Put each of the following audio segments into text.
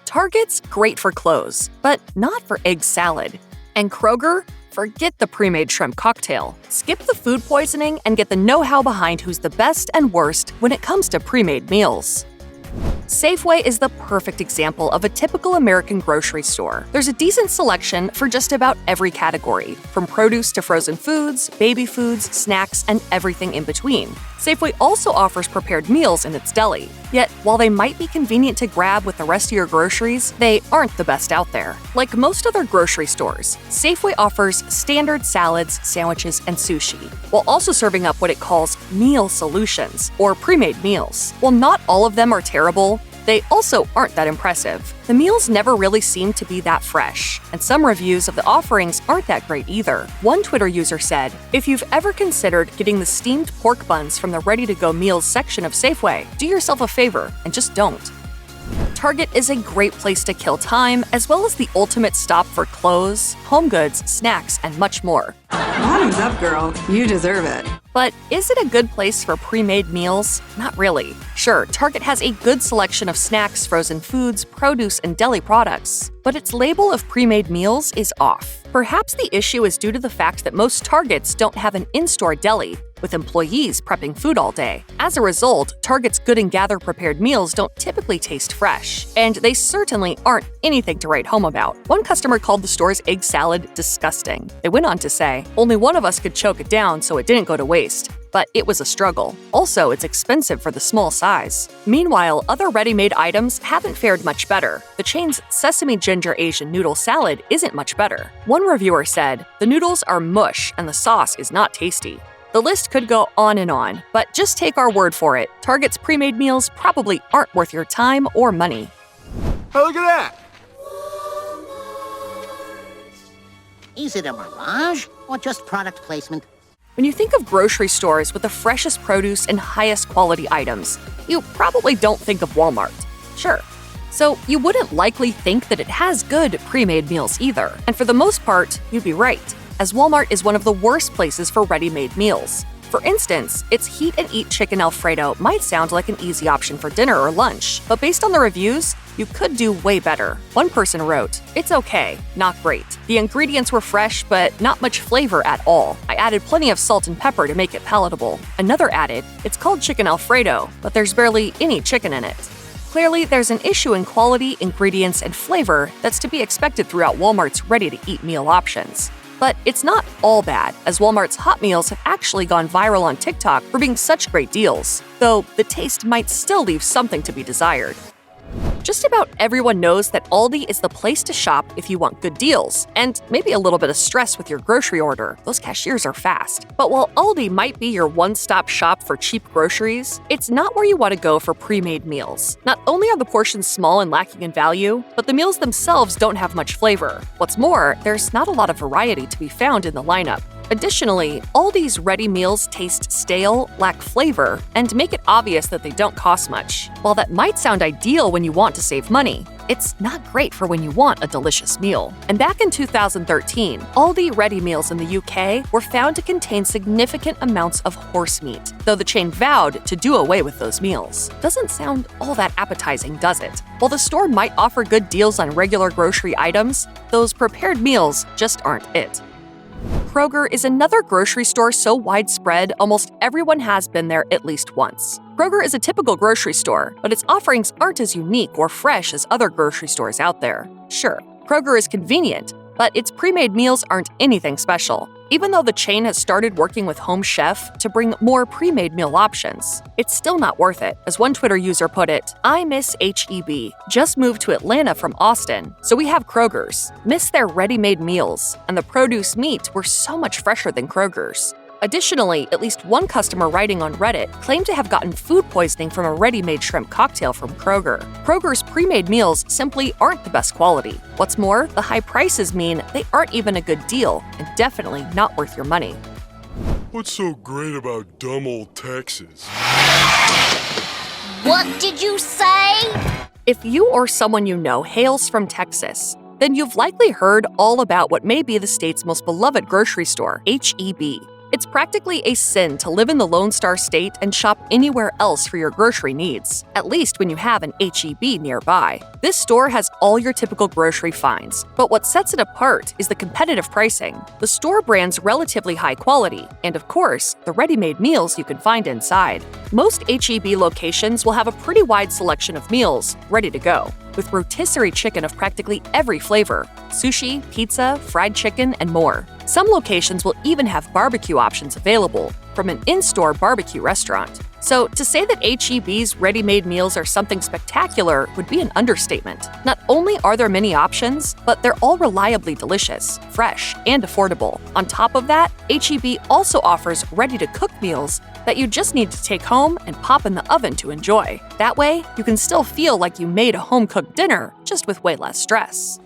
Target's great for clothes, but not for egg salad. And Kroger? Forget the pre-made shrimp cocktail. Skip the food poisoning and get the know-how behind who's the best and worst when it comes to pre-made meals. Safeway is the perfect example of a typical American grocery store. There's a decent selection for just about every category, from produce to frozen foods, baby foods, snacks, and everything in between. Safeway also offers prepared meals in its deli. Yet, while they might be convenient to grab with the rest of your groceries, they aren't the best out there. Like most other grocery stores, Safeway offers standard salads, sandwiches, and sushi, while also serving up what it calls meal solutions, or pre-made meals. While not all of them are terrible, they also aren't that impressive. The meals never really seem to be that fresh, and some reviews of the offerings aren't that great either. One Twitter user said, "If you've ever considered getting the steamed pork buns from the ready-to-go meals section of Safeway, do yourself a favor and just don't." Target is a great place to kill time, as well as the ultimate stop for clothes, home goods, snacks, and much more. Bottoms up, girl. You deserve it. But is it a good place for pre-made meals? Not really. Sure, Target has a good selection of snacks, frozen foods, produce, and deli products, but its label of pre-made meals is off. Perhaps the issue is due to the fact that most Targets don't have an in-store deli, with employees prepping food all day. As a result, Target's Good and Gather prepared meals don't typically taste fresh, and they certainly aren't anything to write home about. One customer called the store's egg salad disgusting. They went on to say, "Only one of us could choke it down, so it didn't go to waste. But it was a struggle. Also, it's expensive for the small size." Meanwhile, other ready-made items haven't fared much better. The chain's sesame ginger Asian noodle salad isn't much better. One reviewer said, "The noodles are mush and the sauce is not tasty." The list could go on and on, but just take our word for it. Target's pre-made meals probably aren't worth your time or money. Hey, look at that! Is it a mirage or just product placement? When you think of grocery stores with the freshest produce and highest quality items, you probably don't think of Walmart. Sure. So you wouldn't likely think that it has good pre-made meals either. And for the most part, you'd be right, as Walmart is one of the worst places for ready-made meals. For instance, its Heat and Eat Chicken Alfredo might sound like an easy option for dinner or lunch, but based on the reviews, you could do way better. One person wrote, "It's okay, not great. The ingredients were fresh, but not much flavor at all. I added plenty of salt and pepper to make it palatable." Another added, "It's called Chicken Alfredo, but there's barely any chicken in it." Clearly, there's an issue in quality, ingredients, and flavor that's to be expected throughout Walmart's ready-to-eat meal options. But it's not all bad, as Walmart's hot meals have actually gone viral on TikTok for being such great deals, though the taste might still leave something to be desired. Just about everyone knows that Aldi is the place to shop if you want good deals, and maybe a little bit of stress with your grocery order. Those cashiers are fast. But while Aldi might be your one-stop shop for cheap groceries, it's not where you want to go for pre-made meals. Not only are the portions small and lacking in value, but the meals themselves don't have much flavor. What's more, there's not a lot of variety to be found in the lineup. Additionally, Aldi's ready meals taste stale, lack flavor, and make it obvious that they don't cost much. While that might sound ideal when you want to save money, it's not great for when you want a delicious meal. And back in 2013, Aldi ready meals in the UK were found to contain significant amounts of horse meat, though the chain vowed to do away with those meals. Doesn't sound all that appetizing, does it? While the store might offer good deals on regular grocery items, those prepared meals just aren't it. Kroger is another grocery store so widespread almost everyone has been there at least once. Kroger is a typical grocery store, but its offerings aren't as unique or fresh as other grocery stores out there. Sure, Kroger is convenient, but its pre-made meals aren't anything special. Even though the chain has started working with Home Chef to bring more pre-made meal options, it's still not worth it. As one Twitter user put it, "I miss HEB. Just moved to Atlanta from Austin, so we have Kroger's. Miss their ready-made meals, and the produce meat were so much fresher than Kroger's." Additionally, at least one customer writing on Reddit claimed to have gotten food poisoning from a ready-made shrimp cocktail from Kroger. Kroger's pre-made meals simply aren't the best quality. What's more, the high prices mean they aren't even a good deal and definitely not worth your money. What's so great about dumb old Texas? What did you say? If you or someone you know hails from Texas, then you've likely heard all about what may be the state's most beloved grocery store, HEB. It's practically a sin to live in the Lone Star State and shop anywhere else for your grocery needs, at least when you have an H-E-B nearby. This store has all your typical grocery finds, but what sets it apart is the competitive pricing, the store brand's relatively high quality, and of course, the ready-made meals you can find inside. Most H-E-B locations will have a pretty wide selection of meals ready to go, with rotisserie chicken of practically every flavor, sushi, pizza, fried chicken, and more. Some locations will even have barbecue options available from an in-store barbecue restaurant. So to say that H-E-B's ready-made meals are something spectacular would be an understatement. Not only are there many options, but they're all reliably delicious, fresh, and affordable. On top of that, H-E-B also offers ready-to-cook meals that you just need to take home and pop in the oven to enjoy. That way, you can still feel like you made a home-cooked dinner, just with way less stress.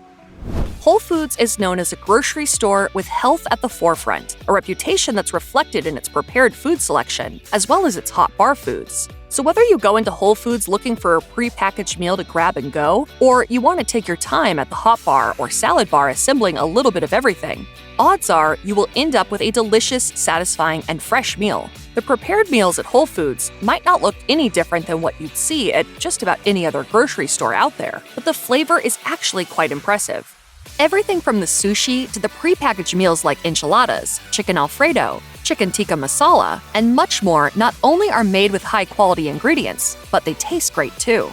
Whole Foods is known as a grocery store with health at the forefront, a reputation that's reflected in its prepared food selection, as well as its hot bar foods. So whether you go into Whole Foods looking for a pre-packaged meal to grab and go, or you want to take your time at the hot bar or salad bar assembling a little bit of everything, odds are you will end up with a delicious, satisfying, and fresh meal. The prepared meals at Whole Foods might not look any different than what you'd see at just about any other grocery store out there, but the flavor is actually quite impressive. Everything from the sushi to the prepackaged meals like enchiladas, chicken Alfredo, chicken tikka masala, and much more not only are made with high-quality ingredients, but they taste great too.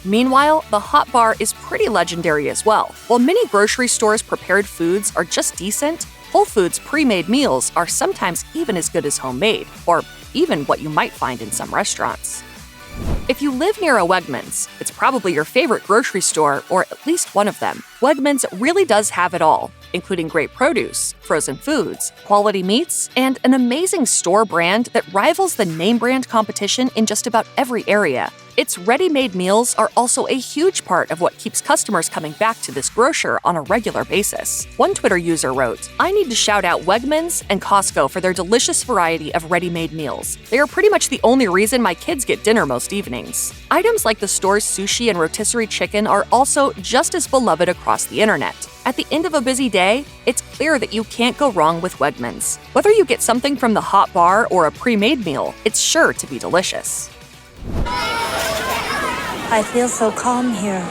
Meanwhile, the hot bar is pretty legendary as well. While many grocery stores' prepared foods are just decent, Whole Foods' pre-made meals are sometimes even as good as homemade, or even what you might find in some restaurants. If you live near a Wegmans, it's probably your favorite grocery store, or at least one of them. Wegmans really does have it all, including great produce, frozen foods, quality meats, and an amazing store brand that rivals the name brand competition in just about every area. Its ready-made meals are also a huge part of what keeps customers coming back to this grocer on a regular basis. One Twitter user wrote, "I need to shout out Wegmans and Costco for their delicious variety of ready-made meals. They are pretty much the only reason my kids get dinner most evenings." Items like the store's sushi and rotisserie chicken are also just as beloved across the internet. At the end of a busy day, it's clear that you can't go wrong with Wegmans. Whether you get something from the hot bar or a pre-made meal, it's sure to be delicious. I feel so calm here,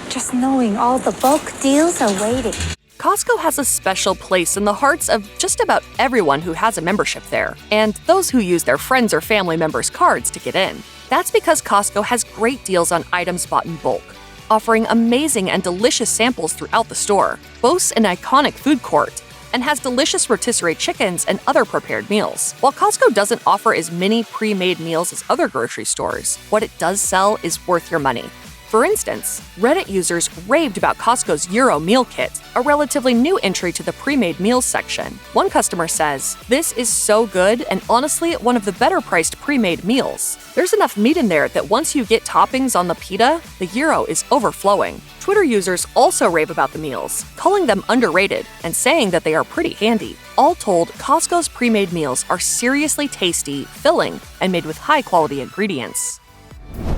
just knowing all the bulk deals are waiting. Costco has a special place in the hearts of just about everyone who has a membership there, and those who use their friends or family members' cards to get in. That's because Costco has great deals on items bought in bulk, offering amazing and delicious samples throughout the store, boasts an iconic food court, and has delicious rotisserie chickens and other prepared meals. While Costco doesn't offer as many pre-made meals as other grocery stores, what it does sell is worth your money. For instance, Reddit users raved about Costco's Euro Meal Kit, a relatively new entry to the pre-made meals section. One customer says, "This is so good and honestly one of the better priced pre-made meals. There's enough meat in there that once you get toppings on the pita, the Euro is overflowing." Twitter users also rave about the meals, calling them underrated and saying that they are pretty handy. All told, Costco's pre-made meals are seriously tasty, filling, and made with high-quality ingredients.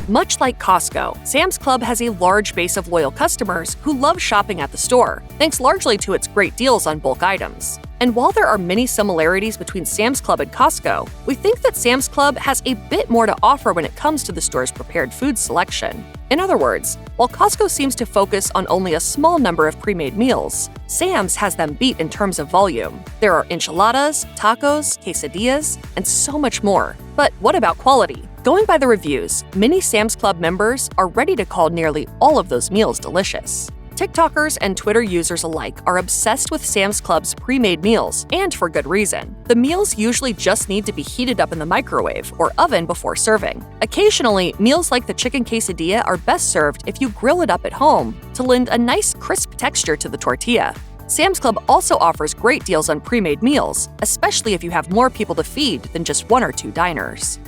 Much like Costco, Sam's Club has a large base of loyal customers who love shopping at the store, thanks largely to its great deals on bulk items. And while there are many similarities between Sam's Club and Costco, we think that Sam's Club has a bit more to offer when it comes to the store's prepared food selection. In other words, while Costco seems to focus on only a small number of pre-made meals, Sam's has them beat in terms of volume. There are enchiladas, tacos, quesadillas, and so much more. But what about quality? Going by the reviews, many Sam's Club members are ready to call nearly all of those meals delicious. TikTokers and Twitter users alike are obsessed with Sam's Club's pre-made meals, and for good reason. The meals usually just need to be heated up in the microwave or oven before serving. Occasionally, meals like the chicken quesadilla are best served if you grill it up at home to lend a nice crisp texture to the tortilla. Sam's Club also offers great deals on pre-made meals, especially if you have more people to feed than just one or two diners.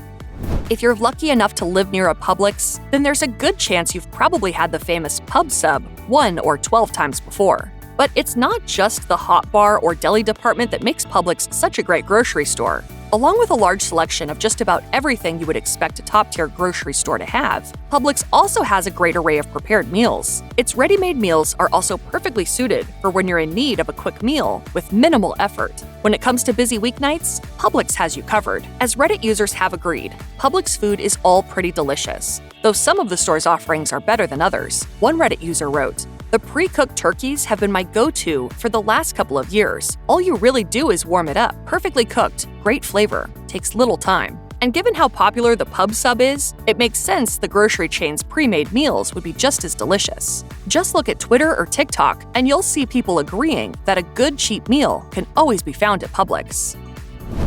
If you're lucky enough to live near a Publix, then there's a good chance you've probably had the famous pub sub 1 or 12 times before. But it's not just the hot bar or deli department that makes Publix such a great grocery store. Along with a large selection of just about everything you would expect a top-tier grocery store to have, Publix also has a great array of prepared meals. Its ready-made meals are also perfectly suited for when you're in need of a quick meal with minimal effort. When it comes to busy weeknights, Publix has you covered. As Reddit users have agreed, Publix food is all pretty delicious, though some of the store's offerings are better than others. One Reddit user wrote, "The pre-cooked turkeys have been my go-to for the last couple of years. All you really do is warm it up. Perfectly cooked, great flavor, takes little time." And given how popular the pub sub is, it makes sense the grocery chain's pre-made meals would be just as delicious. Just look at Twitter or TikTok and you'll see people agreeing that a good cheap meal can always be found at Publix.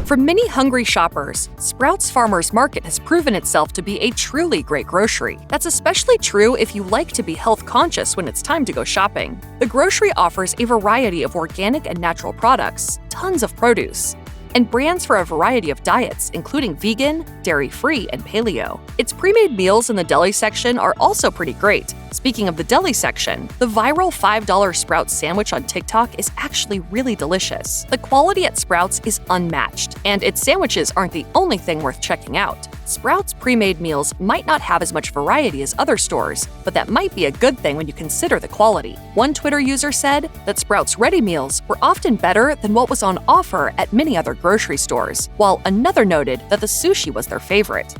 For many hungry shoppers, Sprouts Farmers Market has proven itself to be a truly great grocery. That's especially true if you like to be health conscious when it's time to go shopping. The grocery offers a variety of organic and natural products, tons of produce, and brands for a variety of diets, including vegan, dairy-free, and paleo. Its pre-made meals in the deli section are also pretty great. Speaking of the deli section, the viral $5 Sprouts sandwich on TikTok is actually really delicious. The quality at Sprouts is unmatched, and its sandwiches aren't the only thing worth checking out. Sprouts pre-made meals might not have as much variety as other stores, but that might be a good thing when you consider the quality. One Twitter user said that Sprouts ready meals were often better than what was on offer at many other grocery stores, while another noted that the sushi was their favorite.